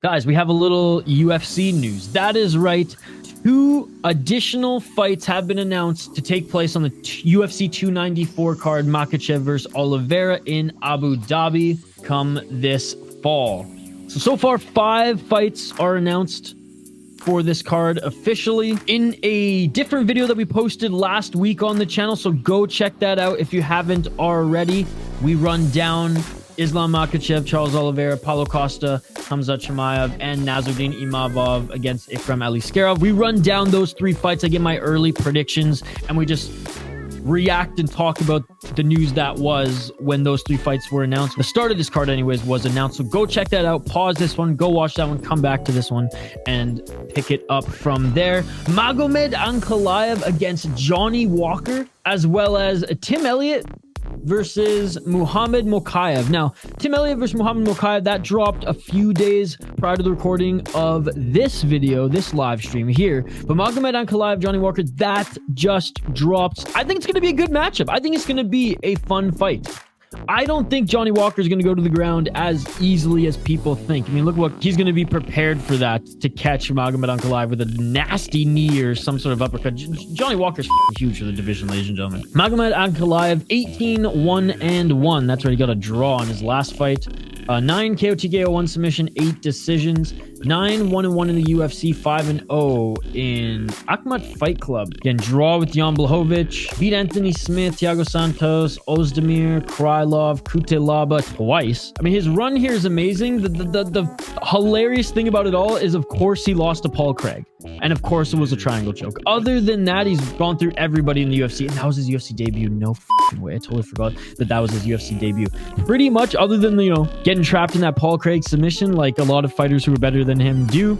Guys, we have a little UFC news. That is right. 2 additional fights have been announced to take place on the UFC 294 card, Makhachev versus Oliveira in Abu Dhabi come this fall. So far, 5 fights are announced for this card officially in a different video that we posted last week on the channel. So go check that out if you haven't already. We run down Islam Makhachev, Charles Oliveira, Paulo Costa, Khamzat Chimaev, and Nasruddin Imavov against Ikram Aliskerov. We run down those 3 fights. I get my early predictions, and we just react and talk about the news that was when those 3 fights were announced. The start of this card anyways was announced, so go check that out. Pause this one, go watch that one, come back to this one, and pick it up from there. Magomed Ankalaev against Johnny Walker, as well as Tim Elliott versus Muhammad Mokaev. Now, Tim Elliott versus Muhammad Mokaev, that dropped a few days prior to the recording of this video, this live stream here. But Magomed Ankalaev, Johnny Walker, that just dropped. I think it's going to be a good matchup. I think it's going to be a fun fight. I don't think Johnny Walker is going to go to the ground as easily as people think. I mean, look what he's going to be prepared for that, to catch Magomed Ankalaev with a nasty knee or some sort of uppercut. Johnny Walker's huge for the division, ladies and gentlemen. Magomed Ankalaev, 18-1-1. That's right, he got a draw on his last fight. 9 KO TKO, 1 submission, 8 decisions. 9-1-1 in the UFC, 5-0 in Akhmat Fight Club. Again, draw with Jan Blachowicz, beat Anthony Smith, Thiago Santos, Ozdemir, Krylov, Kutelaba twice. I mean, his run here is amazing. The hilarious thing about it all is, of course, he lost to Paul Craig. And of course, it was a triangle choke. Other than that, he's gone through everybody in the UFC. And that was his UFC debut. No f***ing way. I totally forgot that was his UFC debut. Pretty much, other than, getting trapped in that Paul Craig submission, like a lot of fighters who were better than him do,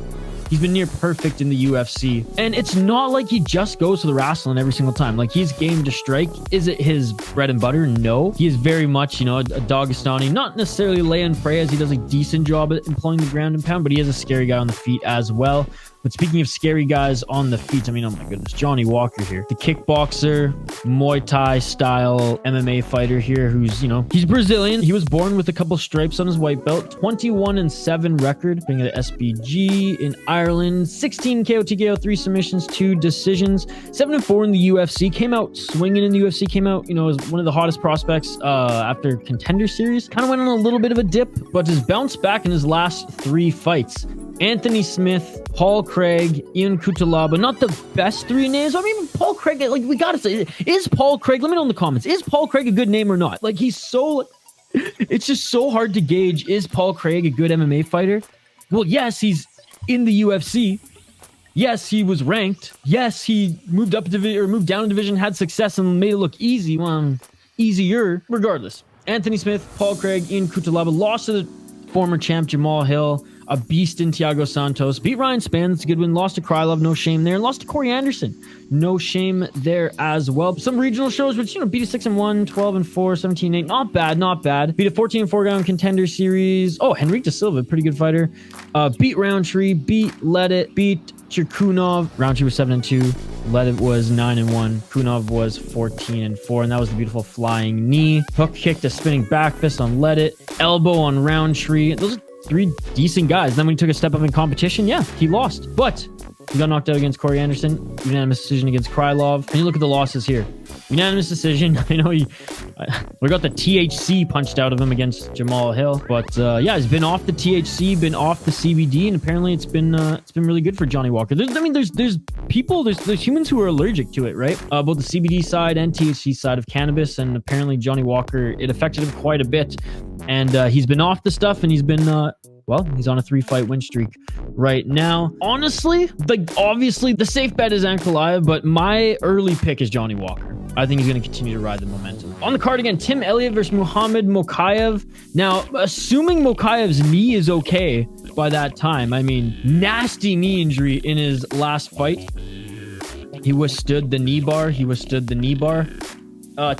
he's been near perfect in the UFC. And it's not like he just goes to the wrestling every single time. Like, he's game to strike. Is it his bread and butter? No. He is very much, a Dagestani. Not necessarily Leon Freyas. He does a decent job at employing the ground and pound, but he is a scary guy on the feet as well. But speaking of scary guys on the feet, I mean, oh my goodness, Johnny Walker here. The kickboxer, Muay Thai style MMA fighter here who's, he's Brazilian. He was born with a couple stripes on his white belt. 21-7 record, being at SBG in Ireland. 16 KO TKO, 3 submissions, 2 decisions. 7-4 in the UFC. Came out swinging in the UFC. Came out, as one of the hottest prospects after Contender Series. Kind of went on a little bit of a dip, but has bounced back in his last 3 fights. Anthony Smith, Paul Craig, Ian Kutalaba, not the best 3 names. I mean, Paul Craig, like, we gotta say, is Paul Craig, let me know in the comments, is Paul Craig a good name or not? Like, it's just so hard to gauge, is Paul Craig a good MMA fighter? Well, yes, he's in the UFC. Yes, he was ranked. Yes, he moved up a division, or moved down a division, had success, and made it look easy. Well, easier. Regardless, Anthony Smith, Paul Craig, Ian Kutalaba lost to the former champ Jamahal Hill. A beast in Thiago Santos. Beat Ryan Spann. That's a good win. Lost to Krylov. No shame there. And lost to Corey Anderson. No shame there as well. Some regional shows, which, beat a 6-1, 12-4, 17-8. Not bad, not bad. Beat a 14-4 round Contender Series. Oh, Henrique Da Silva. Pretty good fighter. Beat Roundtree. Beat Ledet. Beat Chirkunov. Roundtree was 7-2. Ledet was 9-1. Kunov was 14-4. And that was the beautiful flying knee. Hook kick to spinning back fist on Ledet. Elbow on Roundtree. Those are 3 decent guys. Then when he took a step up in competition, yeah, he lost. But he got knocked out against Corey Anderson. Unanimous decision against Krylov. And you look at the losses here. Unanimous decision. I know we got the THC punched out of him against Jamahal Hill. But yeah, he's been off the THC, been off the CBD, and apparently it's been really good for Johnny Walker. There's humans who are allergic to it, right? Both the CBD side and THC side of cannabis, and apparently Johnny Walker, it affected him quite a bit. And he's been off the stuff, and he's been well, he's on a 3-fight win streak right now. Honestly, obviously the safe bet is Ankalaev, but my early pick is Johnny Walker. I think he's going to continue to ride the momentum. On the card again, Tim Elliott versus Muhammad Mokaev. Now, assuming Mokaev's knee is okay by that time, I mean, nasty knee injury in his last fight. He withstood the knee bar.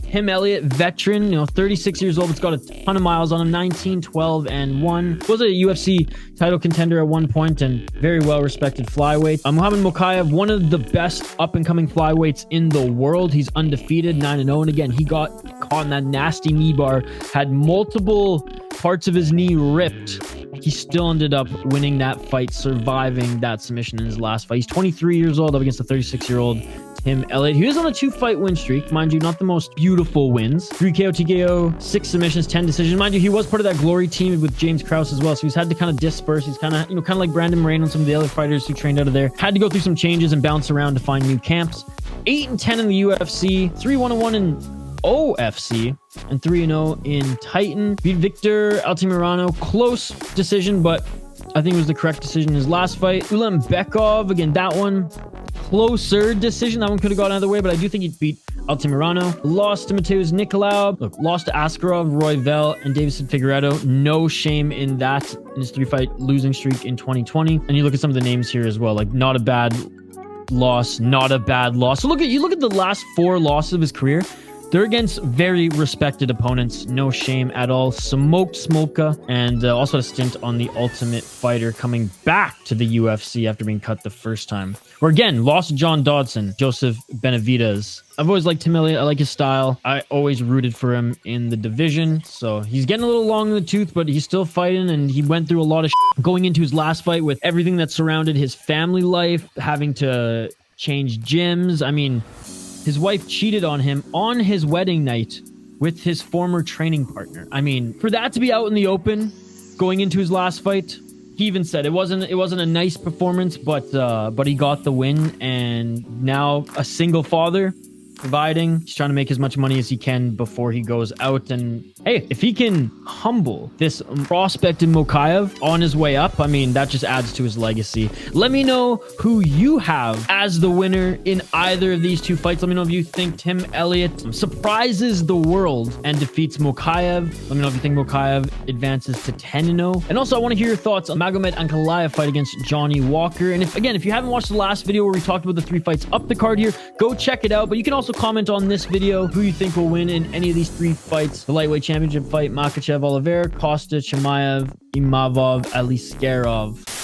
Tim Elliott, veteran, 36 years old. It's got a ton of miles on him. 19, 12, and 1. Was a UFC title contender at one point and very well respected flyweight. Muhammad Mokaev, one of the best up and coming flyweights in the world. He's undefeated, 9-0. And again, he got caught in that nasty knee bar. Had multiple parts of his knee ripped. he still ended up winning that fight, surviving that submission in his last fight. He's 23 years old up against a 36-year-old Tim Elliott. He is on a 2-fight win streak. Mind you, not the most beautiful wins. 3 KO, TKO, 6 submissions, 10 decisions. Mind you, he was part of that glory team with James Krause as well, so he's had to kind of disperse. He's kind of, kind of like Brandon Moraine and some of the other fighters who trained out of there. Had to go through some changes and bounce around to find new camps. 8-10 in the UFC, 3-1-1 in OFC, and 3-0 in Titan. Beat Victor Altamirano. Close decision, but I think it was the correct decision in his last fight. Bekov, again, that one closer decision. That one could have gone either way, but I do think he beat Altamirano. Lost to Mateusz Nicolau. Look, lost to Askarov, Royval, and Davison Figueiredo. No shame in that, in his 3-fight losing streak in 2020. And you look at some of the names here as well, like not a bad loss, not a bad loss. So look at the last 4 losses of his career. They're against very respected opponents. No shame at all. Smoked Smolka, and also a stint on the Ultimate Fighter, coming back to the UFC after being cut the first time. Or again, lost to John Dodson, Joseph Benavidez. I've always liked Tim Elliott. I like his style. I always rooted for him in the division. So he's getting a little long in the tooth, but he's still fighting, and he went through a lot of going into his last fight with everything that surrounded his family life, having to change gyms. I mean, his wife cheated on him on his wedding night with his former training partner. I mean, for that to be out in the open going into his last fight, he even said it wasn't a nice performance, but he got the win, and now a single father, providing. He's trying to make as much money as he can before he goes out. And hey, if he can humble this prospect in Mokaev on his way up, I mean, that just adds to his legacy. Let me know who you have as the winner in either of these 2 fights. Let me know if you think Tim Elliott surprises the world and defeats Mokaev. Let me know if you think Mokaev advances to 10-0. And also, I want to hear your thoughts on Magomed Ankalaev fight against Johnny Walker. And if you haven't watched the last video where we talked about the 3 fights up the card here, go check it out. But you can also comment on this video who you think will win in any of these 3 fights. The lightweight championship fight, Makhachev, Oliveira, Costa, Chimaev, Imavov, Aliskerov.